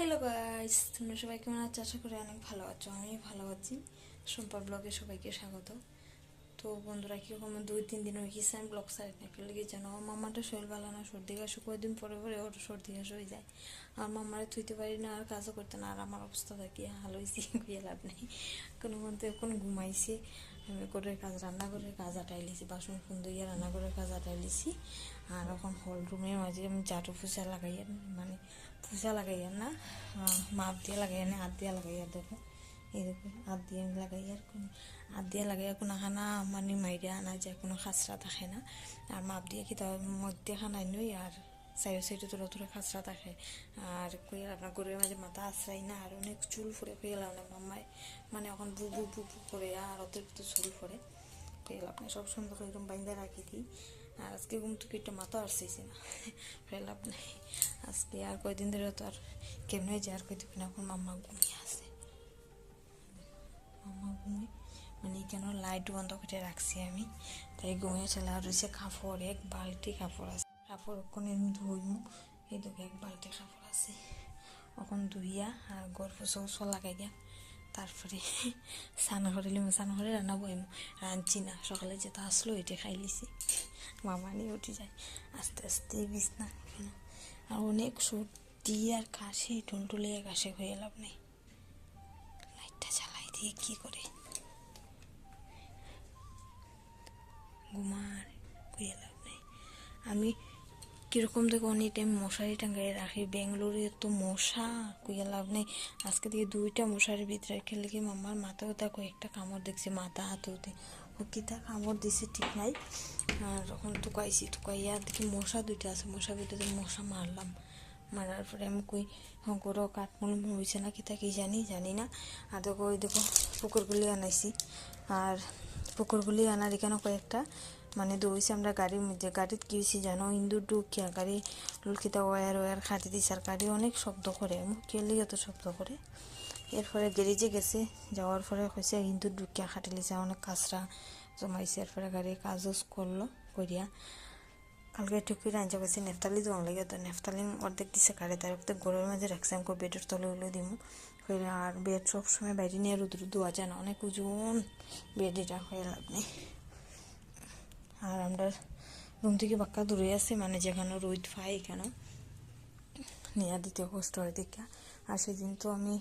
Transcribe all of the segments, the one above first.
Hello guys, তোমরা সবাই কেমন আছো? আশা করি অনেক ভালো আছো। আমি ভালো আছি। সম্পা ব্লগে সবাইকে স্বাগত। তো বন্ধুরা, কীরকম 2-3 দিন হয়ে গেছে আমি ব্লগ সাইড না লেগে জানো, আমার মামাটা শরীর ভালো না, সর্দি কাশি কয়েকদিন পরে পরে ওর সর্দি কাশি হয়ে যায়। আর মামারে থুইতে পারি না, আর কাজও করতে না। আর আমার অবস্থা দেখি হাল হয়েছে, গিয়ে লাভ নেই। কোনো মধ্যে এখন ঘুমাইছি, আমি করে কাজ রান্না করে কাজ আটাই লিছি, বাসন ফোন দিয়ে রান্না করে কাজ আটাই লিছি। আর এখন হল রুমের মাঝে আমি চাটু ফুচা লাগাইয়া, মানে ফুচা লাগাইয়া না, মাপ দিয়ে লাগাইয়া না, হাত দিয়ে লাগাইয়া। দেখো এই দেখো, হাত দিয়ে আমি লাগাই, আর কোনো হাত দিয়ে লাগাইয়া কোনো খানা মানে মাইরে আনা যায়, কোনো খাসরা থাকে না। আর মাপ দিয়ে কি তার মধ্যে খানাই নই, আর সাইডে তোরা তোরা খাসরা থাকে। আর কইয়া আপনার গরুর মাঝে মাথা আশ্রাই না, আর অনেক চুল ফুরে কইয়া না মাম্মায়, মানে এখন বু বু বু বু করে আর অতিরিক্ত চুল ফুরে কইয়া আপনি সব সুন্দর করে এরকম বাইন্দা রাখি দিই। আর আজকে ঘুম থেকে একটা মাথা আসছে না, ফেল আপনি আজকে আর কয়দিন ধরে তো আর কেমন হয়ে যায়, আর কয়দিন না এখন মাম্মা ঘুমিয়ে আছে। মাম্মা ঘুমিয়ে মানে কেন লাইট বন্ধ করে রাখছি আমি, তাই ঘুমিয়ে চলে। আর রয়েছে কাপড়, এক বালতি কাপড় আছে, কাপড় ওখানে আমি ধুইমু। এই দেখো এক বালতি কাপড় আছে, ওখান ধুইয়া আর গল্প সৌস লাগাই গিয়া তারপরে স্নান করিলাম, স্নান করে রান্না বইমু। রাঁধছি না, সকালে যেটা আসলো এটা খাই লিছি। মামা নিয়ে উঠে যায় আস্তে আস্তে বিছনা কেন। আর অনেক সর্দি আর কাশি, টুলটুলিয়ে কাশি হয়ে লাভ নেই। লাইটটা জ্বালাই দিয়ে কি করে ঘুমার হয়ে লাভ নেই। আমি কীরকম দেখো অনেক টাইম মশারি টাঙ্গাই রাখি, বেঙ্গলোরে তো মশা কুইয়া লাভ নেই। আজকে থেকে 2টা মশারির ভিতরে খেলে কি মামার মাথাও তা কয়েকটা কামড় দেখছি, মাথা হাতেওতে কিতা কামড় দিছে ঠিক নাই। আর যখন টুকাইয়া দেখি মশা 2টা আছে, মশার ভিতরে মশা মারলাম। মারার পরে আমি কই গরো কাঠমুল হয়েছে না কিতা কি জানি না। আর দেখো ওই দেখো পুকুরগুলি আনাইছি, আর পুকুরগুলি আনার এখানে কয়েকটা মানে দৌড়েছি আমরা গাড়ির মধ্যে। গাড়িত কি হয়েছি জানো, ইন্দুর ঢুকিয়া গাড়ি লুকিতা ওয়ার খাটি দিছে, আর গাড়ি অনেক শব্দ করে, কেলি এত শব্দ করে। এরপরে গ্যারেজে গেছে, যাওয়ার পরে হয়েছে ইন্দুর ঢুকিয়া খাটি লিছে, অনেক কাঁচরা জমাইছে। এরপরে গাড়ির কাজও করলো করিয়া কালকে টুকি রাঞ্জা করছি নেফতালি দোয়ান লাগে, তো নেফতালি অর্ধেক দিছে গাড়ি, তার অর্ধেক গরুর মাঝে রাখছে আমি বেডের তলে উলে দিমু। আর বেড সবসময় বাইরে নিয়ে রুদ্র ধোয়া যায় না, অনেক ওজন বেড, এটা হয়ে লাভ নেই। আর আমরা রুম থেকে বাক্কা দূরে আছে, মানে যেখানে রোদ পাই এখানে নিয়ে দিতে কষ্ট হয় দেখা। আর সেদিন তো আমি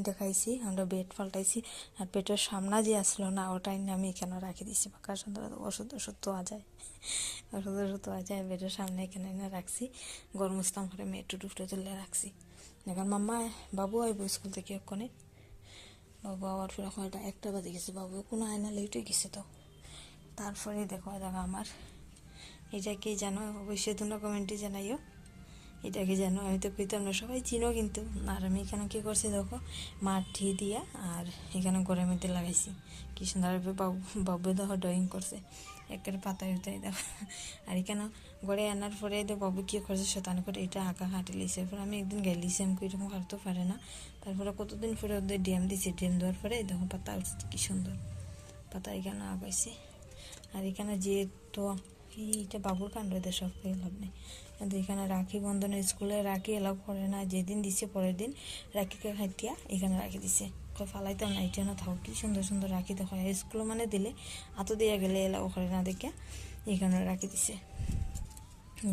দেখাইছি আমরা বেড পাল্টাইছি, আর বেডের সামনা যে আসলো না ওটাই আমি এখানে রাখি দিছি, বাক্কা সুন্দর ওষুধ আওয়া যায়, ওষুধ আওয়া যায়। বেডের সামনে এখানে এনে রাখছি, গরম ইসলাম করে মেট্রো টুকটে তুলে রাখছি। এখন মাম্মা বাবু আইব স্কুল থেকে ওখানে, বাবু আবার ফের এখন 1টা বাজে গেছে, বাবু কোনো আয়না লেট হয়ে গেছে। তো তারপরে দেখো আমার এটা কি জানো, অবশ্যই তোমরা কমেন্টে জানাইও এটা কি জানো। আমি তো কইতাম না, সবাই চিনো কিন্তু। আর আমি এখানে কী করছি দেখো, মাটি দিয়া আর এখানে ঘরের মধ্যে লাগাইছি, কি সুন্দর বাবু দেখো ড্রয়িং করছে একের পাতায় উঠাই দেখো। আর এখানে ঘরে আনার পরে বাবু কী করছে শতান করে এটা আঁকা হাঁটে লিছে। এরপর আমি একদিন গেলিছি, আমি এরকম কাটতে পারে না। তারপরে কতদিন পরে ওদের ডিএম দিছি, ডিএম দেওয়ার পরে দেখো পাতা উঠছে কি সুন্দর পাতা এখানে আগাইছে। আর এখানে যেহেতু এইটা বাবুর কাণ্ড, এদের সব খেয়ে লাভ নেই। এখানে রাখি বন্ধনে স্কুলে রাখি এলাও করে না, যেদিন দিছে পরের দিন রাখিকে খাইতিয়া এখানে রাখি দিছে, ফালাইতাম না, এটা না থাকো। কি সুন্দর সুন্দর রাখি দেখো, স্কুলে মানে দিলে হাতও দিয়ে গেলে এলাও করে না দেখে এখানে রাখি দিছে।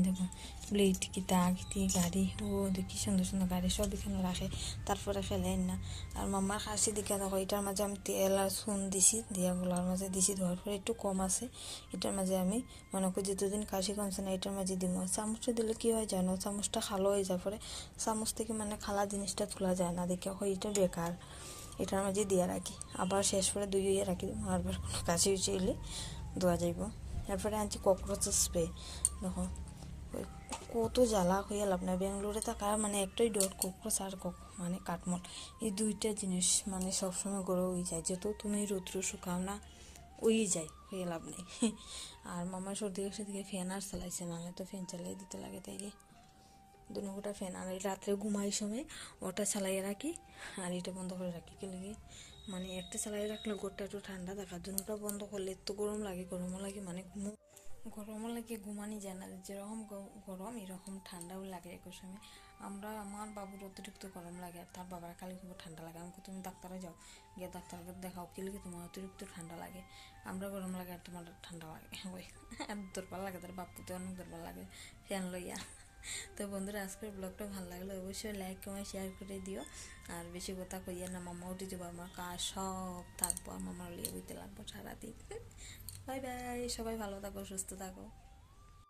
দেখো ব্লেড কিতা কিতি গাড়ি, ও দেখি সুন্দর সুন্দর গাড়ি সব এখানে রাখে, তারপরে ফেলেন না। আর মাম্মার খাসি দিকে দেখো, এটার মাঝে আমি তেল আর চুন দিছি, দিয়া গোলার মাঝে দিছি, ধোয়ার পরে একটু কম আছে, এটার মাঝে আমি মনে করি যেতদিন কাশি কমছে না এটার মাঝে দিব। চামচটা দিলে কি হয় জানো, চামচটা খালো হয়ে যায়, পরে চামচ থেকে মানে খালা জিনিসটা তোলা যায় না, দেখে হয় এটা বেকার। এটার মাঝে দিয়ে রাখি, আবার শেষ করে ধুইয়ে রাখি দেবো, আরবার কোনো কাশি উচিলে ধোয়া যাইব। তারপরে আনছি ককরোচ স্প্রে, দেখো কত জ্বালা হয়ে লাভ না। বেঙ্গলোরে থাকা মানে একটাই ডর, ককরোচ আর মানে কাঠমল, এই 2টা জিনিস মানে সবসময় গড়ে হয়ে যায়, যেহেতু তুমি রৌদ্র শুকাও না ওই যায়, হয়ে লাভ নেই। আর মামার সর্দি কাশি থেকে ফ্যান আর চালাইছে না, তো ফ্যান চালিয়ে দিতে লাগে, তাই রে 2 ফ্যান। আর রাত্রে ঘুমাই সময় ওটা চালাইয়ে রাখি, আর এটা বন্ধ করে রাখি, কে লাগে মানে একটা চালাই রাখলে গোটা একটু ঠান্ডা থাকা, 2টা বন্ধ করলে তো গরমও লাগে, মানে গরমও লাগে, ঘুমানি যায় না, যেরকম গরম এরকম ঠান্ডাও লাগে একই সময়। আমার বাবুর অতিরিক্ত গরম লাগে আর তার বাবার খালি খুব ঠান্ডা লাগে। আমাকে তুমি ডাক্তারে যাও, গিয়ে ডাক্তারকে দেখাও কি লাগে তোমার অতিরিক্ত ঠান্ডা লাগে, আমরা গরম লাগে আর তোমার ঠান্ডা লাগে ওই আর দুর্বল লাগে, তার বাপুতে অনেক দুর্বল লাগে ফ্যান লইয়া। তো বন্ধুরা আজকের ব্লগটা ভালো লাগলে অবশ্যই লাইক কমেন্ট শেয়ার করে দিও। আর বেশি কথা কইয়া না, মামা উঠে যাবো, আমার কাজ সব থাকবো, মামার লিয়ে বইতে লাগবো সারাদিন। বাই বাই, সবাই ভালো থাকো, সুস্থ থাকো।